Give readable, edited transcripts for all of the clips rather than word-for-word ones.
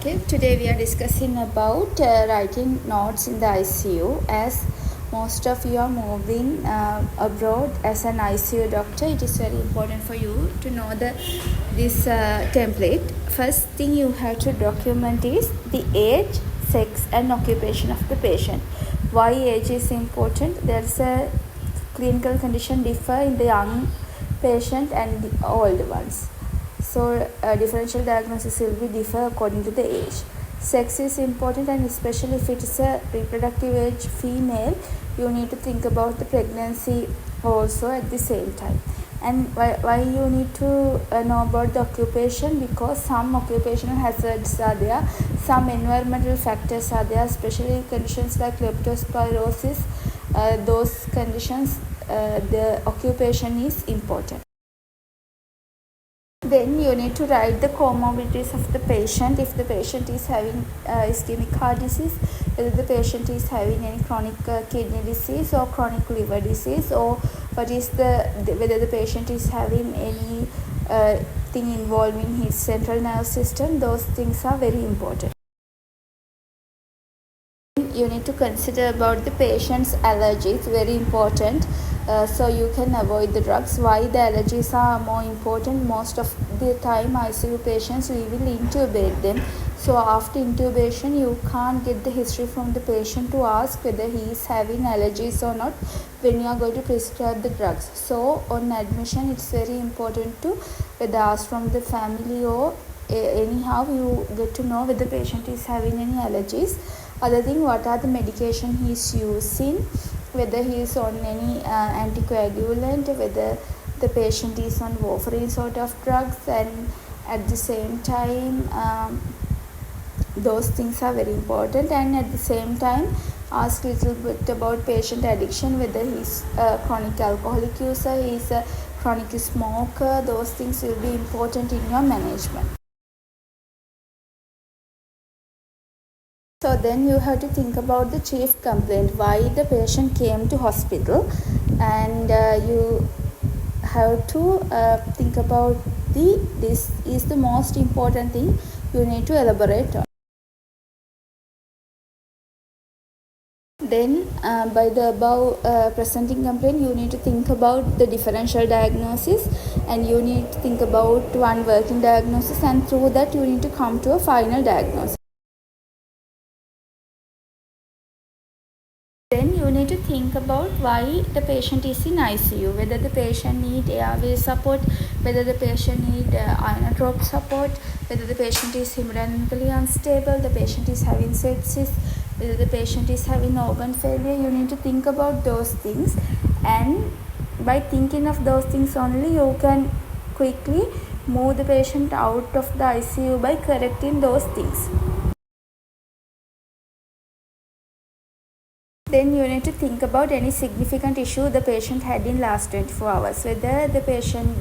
Okay, today we are discussing about writing notes in the ICU. As most of you are moving abroad as an ICU doctor, it is very important for you to know this template. First thing you have to document is the age, sex and occupation of the patient. Why age is important? There's a clinical condition differ in the young patient and the old ones. So differential diagnosis will be differ according to the age. Sex is important, and especially if it is a reproductive age female, you need to think about the pregnancy also at the same time. And why you need to know about the occupation? Because some occupational hazards are there, some environmental factors are there, especially conditions like leptospirosis. Those conditions, the occupation is important. Then you need to write the comorbidities of the patient. If the patient is having ischemic heart disease, whether the patient is having any chronic kidney disease or chronic liver disease, or whether the patient is having any thing involving his central nerve system. Those things are very important. You need to consider about the patient's allergies, very important, so you can avoid the drugs. Why the allergies are more important? Most of the time ICU patients, we will intubate them, so after intubation you can't get the history from the patient to ask whether he is having allergies or not when you are going to prescribe the drugs. So on admission it's very important to whether ask from the family or anyhow you get to know whether the patient is having any allergies. Other thing, what are the medication he is using, whether he is on any anticoagulant, whether the patient is on warfarin sort of drugs, and at the same time those things are very important. And at the same time ask little bit about patient addiction, whether he is a chronic alcoholic user, he is a chronic smoker. Those things will be important in your management. So then you have to think about the chief complaint, why the patient came to hospital, and you have to think about this is the most important thing you need to elaborate on. Then by the above presenting complaint, you need to think about the differential diagnosis, and you need to think about one working diagnosis, and through that you need to come to a final diagnosis. Then you need to think about why the patient is in ICU, whether the patient need airway support, whether the patient need inotrope support, whether the patient is hemodynamically unstable, the patient is having sepsis, whether the patient is having organ failure. You need to think about those things, and by thinking of those things only you can quickly move the patient out of the ICU by correcting those things. Then you need to think about any significant issue the patient had in last 24 hours, whether the patient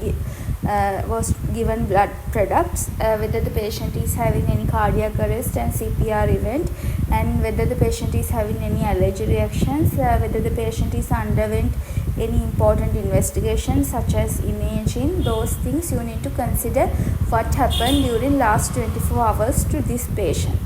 was given blood products, whether the patient is having any cardiac arrest and CPR event, and whether the patient is having any allergy reactions, whether the patient is underwent any important investigations such as imaging. Those things you need to consider what happened during last 24 hours to this patient.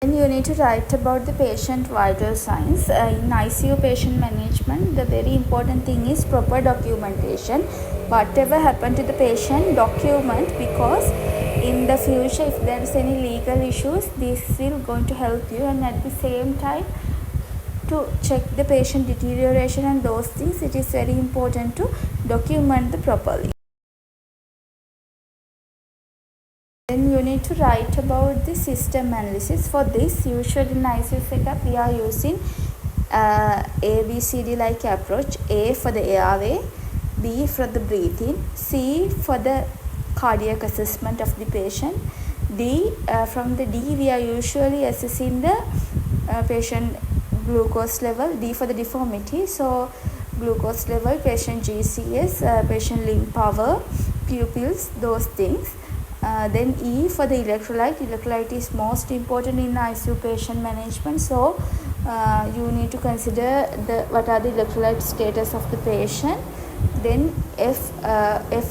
Then you need to write about the patient vital signs. In ICU patient management, the very important thing is proper documentation. Whatever happened to the patient, document, because in the future if there is any legal issues, this will going to help you. And at the same time, to check the patient deterioration and those things, it is very important to document the properly. Then you need to write about the system analysis. For this, usually in ICU setup, we are using ABCD like approach. A for the airway, B for the breathing, C for the cardiac assessment of the patient, D from the D we are usually assessing the patient glucose level, D for the deformity, so glucose level, patient GCS, patient limb power, pupils, those things. Then E for the electrolyte is most important in ICU patient management, so you need to consider what are the electrolyte status of the patient. Then F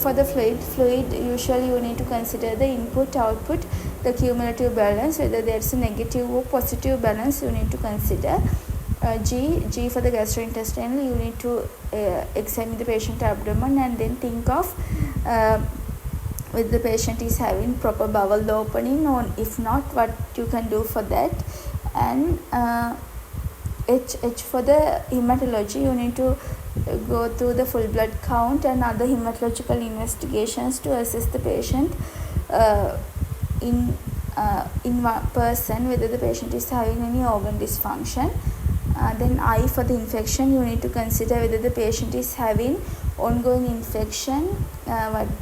for the fluid usually you need to consider the input output, the cumulative balance, whether there's a negative or positive balance you need to consider. G for the gastrointestinal, you need to examine the patient abdomen and then think of whether the patient is having proper bowel opening, or if not, what you can do for that. And H for the hematology, you need to go through the full blood count and other hematological investigations to assess the patient in one person, whether the patient is having any organ dysfunction. Then I for the infection, you need to consider whether the patient is having ongoing infection,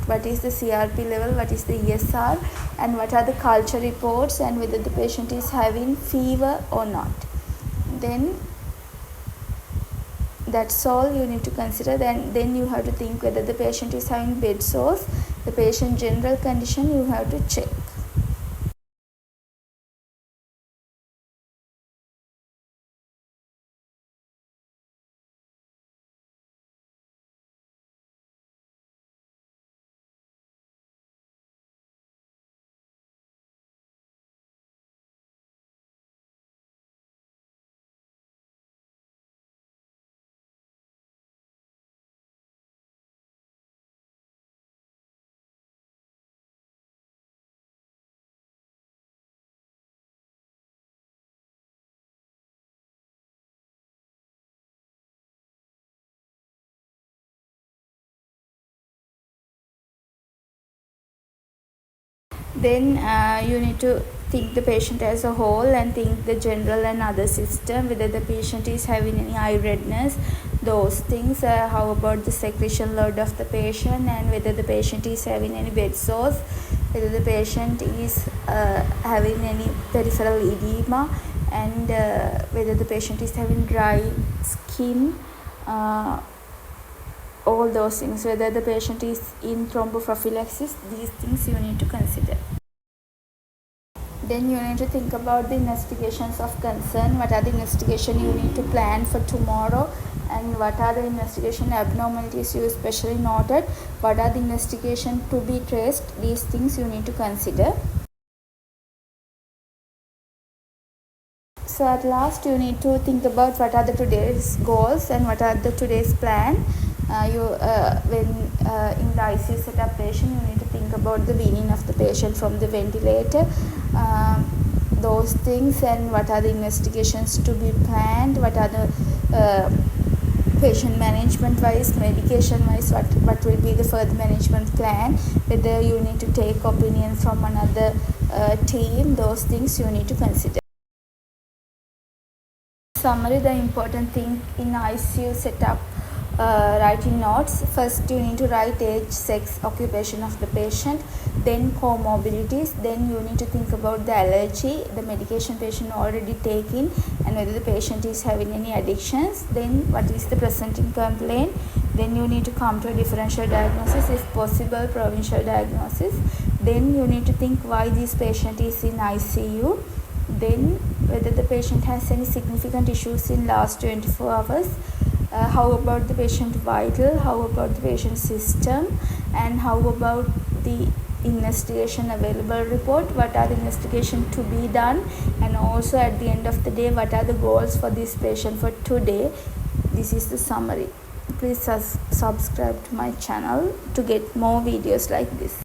what is the CRP level, what is the ESR, and what are the culture reports, and whether the patient is having fever or not. Then that's all you need to consider. Then you have to think whether the patient is having bed sores, the patient general condition you have to check. Then you need to think the patient as a whole and think the general and other system, whether the patient is having any eye redness, those things. How about the secretion load of the patient, and whether the patient is having any bed sores, whether the patient is having any peripheral edema, and whether the patient is having dry skin, all those things, whether the patient is in thromboprophylaxis. These things you need to consider. Then you need to think about the investigations of concern. What are the investigation you need to plan for tomorrow, and what are the investigation abnormalities you especially noted, what are the investigation to be traced. These things you need to consider. So at last you need to think about what are the today's goals and what are the today's plan. When in the ICU setup patient, you need to think about the weaning of the patient from the ventilator, those things, and what are the investigations to be planned, what are the patient management wise, medication wise, what will be the further management plan, whether you need to take opinion from another team. Those things you need to consider. Summary, the important thing in ICU setup, writing notes. First you need to write age, sex, occupation of the patient, then comorbidities, then you need to think about the allergy, the medication patient already taking, and whether the patient is having any addictions, then what is the presenting complaint, then you need to come to a differential diagnosis, if possible provincial diagnosis, then you need to think why this patient is in ICU, then whether the patient has any significant issues in last 24 hours, how about the patient vital, how about the patient system, and how about the investigation available report, what are the investigation to be done, and also at the end of the day what are the goals for this patient for today. This is the summary. Please subscribe to my channel to get more videos like this.